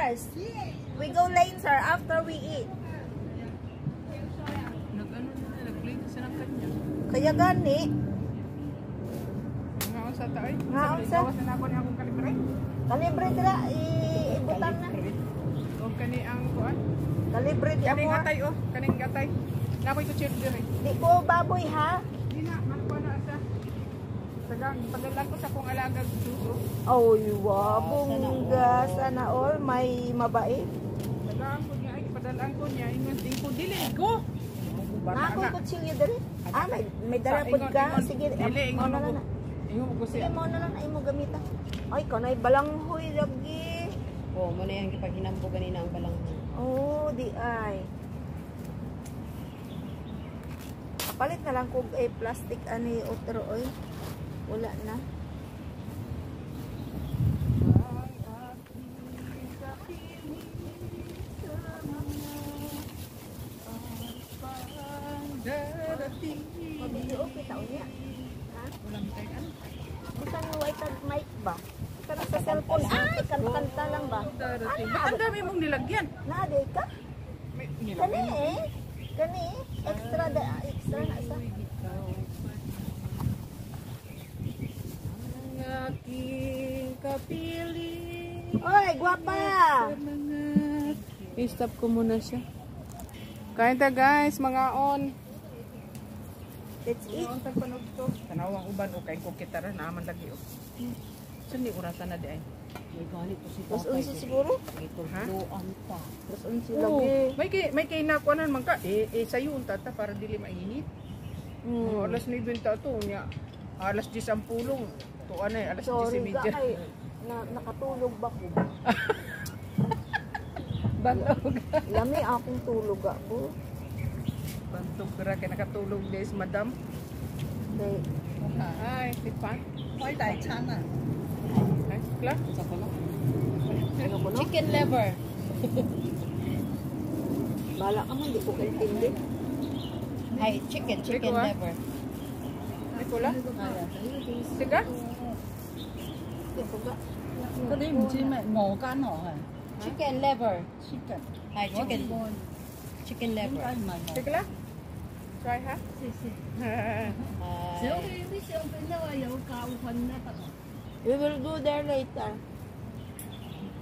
first. We go later after we eat. Nag-plate sa ng kanya. Kaya gani. Ngaon sa tayo. Ngaon sa? Gawas na ako niya akong kalibre. Kalibre dila, ibutan na. O kani ang kuan. Kalibre di Kaning ako. atay kaning atay. Napoy ko cheer dire. Di ko baboy ha. Di na, manko na sa. Tagang pagalan ko sa kong alagang suso. Oy, wabongga. Sana all may mabait. Tagaan ko niya, ay padalaan ko niya. Ingon, ko dili ko. Na ako kutsilyo dali. May dala pod ka. Sige, Ingon na lang. Ingon ko Sige siya. mo na lang ay mo gamitan. Ay, kanay balanghoy lagi. Oh, mo na yan kapag hinambo ganina ang balanghoy. Oh, di ay. Kapalit na lang kog plastic ani otro oy. Wala na. Mabili okay tao niya. Ha? Walang tayo. Bukan mo ay tag mic ba? Kana sa cellphone ay kanta lang ba? Ang dami mong nilagyan. Naaday ka? May Kani nilagyan. eh. Kani extra na sa. Ang aking kapiling. Oy, guwapa. I-stop ko muna siya. Kain ta guys, mga on. Let's eat. Ang tagpanog to. Tanawang uban o kay ko kita ra naaman lagi o. Saan ni orasan na di ay? May ganit to si Mas tatay. unsi siguro? Ito, Ha? doon pa. Mas unsi Oo. lagi. May kay nakuanan man ka. Sayo tata para dili mainit. Hmm. Alas 9 ta to nya. Alas 10 ang pulong. To ano alas 10 Sorry media. ka kay nakatulog ba ko? Bantog. Lami akong tulog ako. Bantog ra kay nakatulog guys, madam. Kay Ay, si Pan. Hoy, tayo sana. Ay, kla. Sa ko na. ano ko no? Chicken liver. Bala ka man di ko intindi. Ay, chicken Ikaw, ah? liver. Ay, kula. Siga? Di ko ga. 嗰啲唔知咩鵝肝鵝係 Chicken liver. chicken， Ay, chicken liver. 應該唔係鵝。 Sige la. Try ha. 試試。 Ay, 小記啲相片因為有教訓咧，不同。 We will go there later.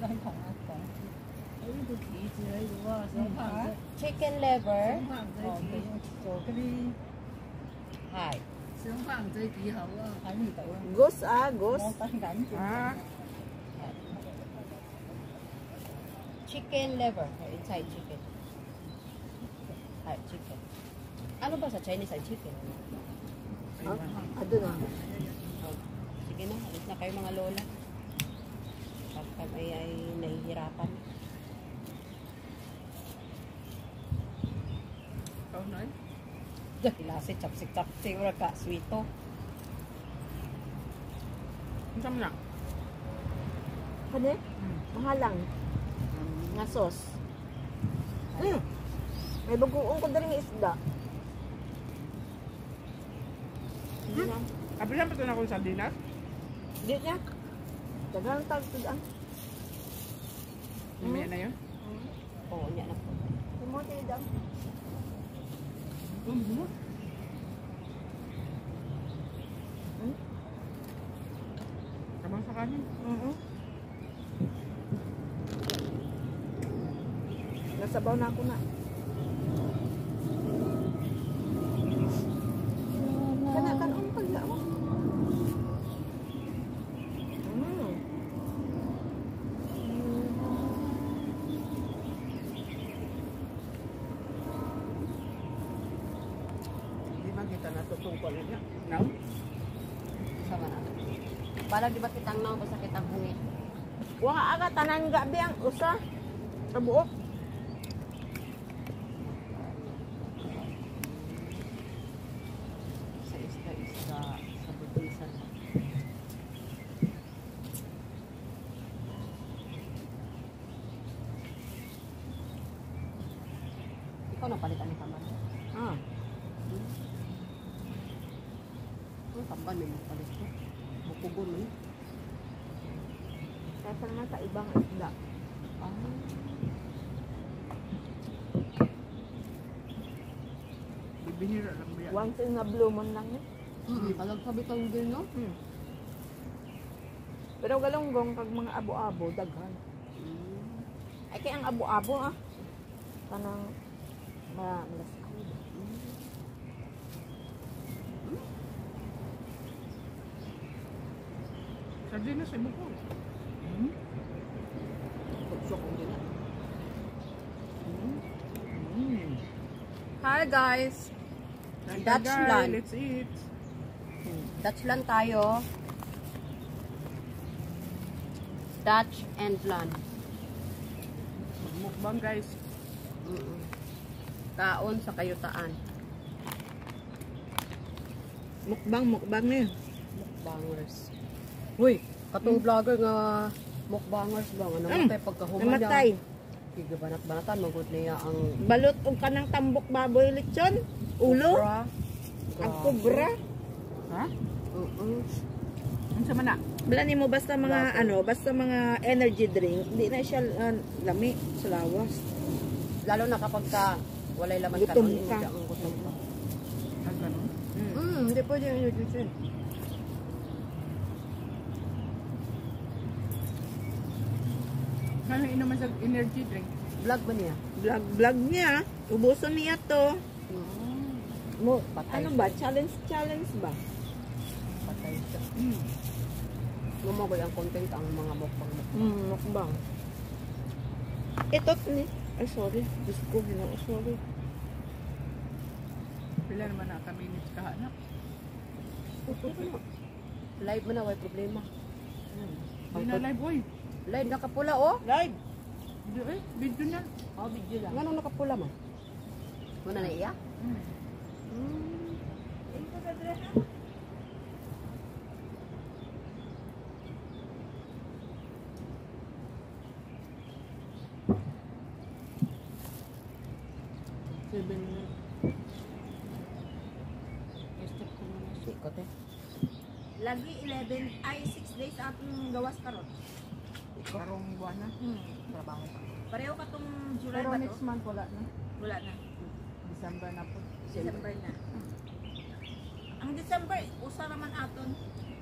佢同我講，佢呢個企字喺度啊，想拍啫， chicken liver. 想拍唔使自己做嗰啲， Ay, 想拍唔使字口啊，睇唔到啊。 Ghost ghost. 我等緊住。 Ah, chicken liver. Inside chicken. Ay, chicken. Ano ba sa Chinese ay chicken? Ado na. Sige na, alis na kayo mga lola. Pag kami ay nahihirapan. oh no. Dahil chapsik-chapsik, wala ka, sweeto. Ang sama na. Kani? Mahalang. Nga sauce. May bagoong ko dali nga isda. Abisan pa ito na akong sardinas. Di niya. Dagang tag tudang. Mamaya na yun. Oo, niya na po. Kumote dang. Abang sa kanin. Nasabaw na ako na. Kana pagla mo. Hindi man kita natutungkol niya. No? Sama na. Bala di ba kitang naw, basta kitang bungi. Wa aga tanan gabi ang usa. Kabuok. Sa isda, sa butisan. Ikaw na palitan ni Kaman. Ah. Ang Kaman, may mapalit ko. Mapugon mo. Kaya naman sa ibang isda. Bibinira lang ba yan? Once in a blue moon lang eh. Kalagsabi kang din, no? Pero galunggong kag mga abo-abo daghan. Ay kay ang abo-abo ah. Kanang malas. Sardinas ay buko. Pugsok ang din. Hi guys. Dutch land. Let's eat. Dutch land tayo. Dutch and land. Mukbang guys. Kaon sa kayutaan. Mukbang ni. Mukbangers. Uy, katong vlogger nga mukbangers ba nga namatay pagkahuman niya. Namatay. Gigabanat-banatan magud niya ang Balot og kanang tambok baboy lechon. Ulo. okra. Ang kubra. Ha? Oo. Ano sa mana? Bala nimo basta mga basta mga energy drink, hindi na siya lami sa lawas. Lalo na kapag ka walay laman Gutom karon, ka. hindi ang gutom ka. Ah, ganun. Hindi pwede yung energy drink. Kaya inuman sa energy drink. Vlog ba niya? Vlog niya. Ubuson niya to. Mo, patay. Ano ba? Challenge ba? Patay siya. Lumagoy ang content ang mga mukbang. Mukbang. Ito ni. Ay, sorry. Diyos ko, sorry. Pila naman na kami minutes kahanap. Live mo na, may problema. Hindi na live, boy. Live, nakapula oh. Live. Video na. Oh, video lang. Nga nung nakapula mo? Muna na iya? Ikot eh. Lagi 11 ay 6 days atong gawas karon. Karong buwan na. Trabaho pa. Pareho ka tong July Pero ba to? next month wala na. Wala na. December na po. December na. Ang December, usa naman aton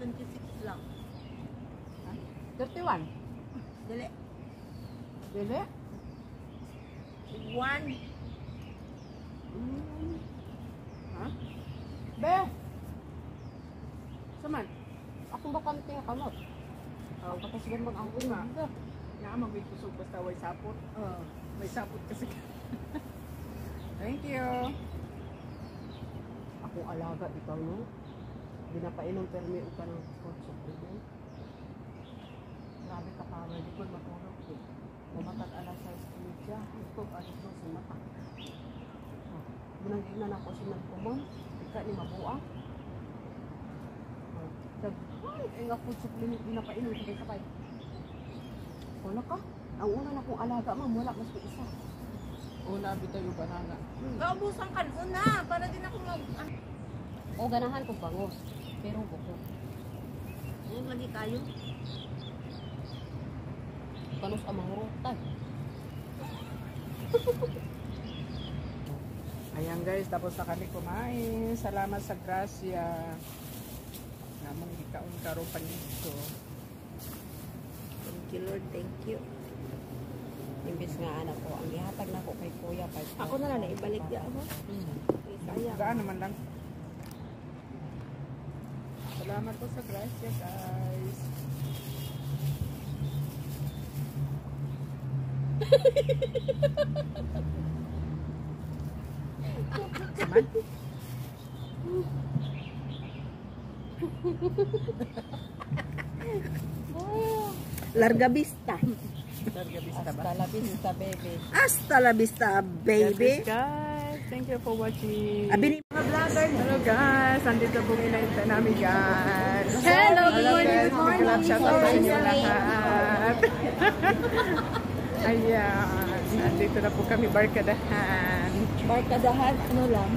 26 lang. 31. Dili. Dili? 1. Ha? Be! Saman, akong bakante nga kamot. Ang kapasigan mag-angkot nga. na. Nga magbitusog basta way sapot. May sapot kasi. Thank you. Akong alaga, ikaw no? Binapainom pero may uka ng supplement. Grabe ka para, di ko matulog eh. Mamatag alas sa eskinidya. Ito, alas ko sa mata. Binanggit na ako siya nagkumon. Ika ni mabuang. Ay, nga food supplement, binapainom ko sa kay. Wala ka? Ang una na kong alaga, ma'am, wala mas ko isa. Una, bitaw yung banana. Gaubusan kan una para din ako mag O, ganahan kong bangos. Pero buko. lagi kayo. Kanus ang mga rotay. Ayan guys, tapos na kami kumain. Salamat sa grasya. Namang ikaon karong panito. Thank you Lord, thank you. Imbis nga anak ko, ang ihatag na ko kay kuya. Ako na lang ibalik di ako. Sayang. Gaan naman lang. Salamat po sa grasya guys. Saman? Larga vista. Larga vista ba? Hasta la vista, baby. Hasta la vista, baby. Guys, thank you for watching. Abi ni mga vlogger. Hello guys, nandito po inaita namin guys. Hello, Guys, mag-love shout out sa inyo lahat. Ayan, nandito na po kami barkadahan. Barkadahan, ano lang.